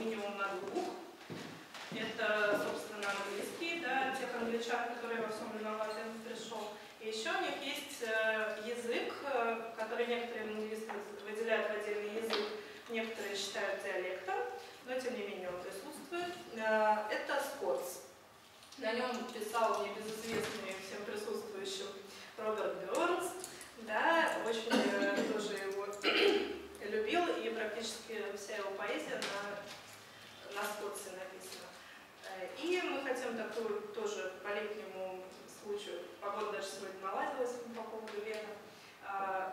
минимум на двух. Это, собственно, английский, да, тех англичан, которые во всем виноваты, пришел. И еще у них есть язык, который некоторые лингвисты выделяют в отдельный язык, некоторые считают диалектом, но тем не менее он присутствует. Это скотс. На нем писал небезызвестный всем присутствующим Роберт Бернс. Да, очень тоже его любил, и практически вся его поэзия на скотсе написана. И мы хотим такую тоже по летнему случаю, погода даже сегодня наладилась по поводу лета,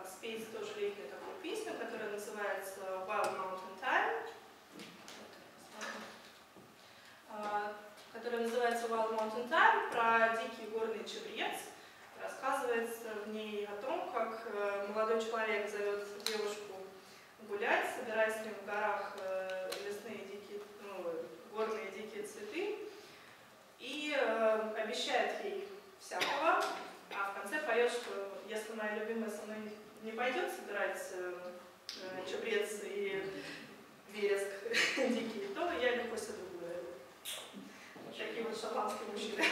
спеть тоже летнюю такую песню, которая называется Wild Mountain Thyme, про дикий горный чабрец. Рассказывается в ней о том, как молодой человек зовет девушку гулять, собирая с ним в горах лесные дикие, горные дикие цветы, и обещает ей всякого, а в конце поет, что если моя любимая со мной не пойдет собирать чабрец и вереск дикий, то я легко себе другую. Такие вот шотландские мужчины.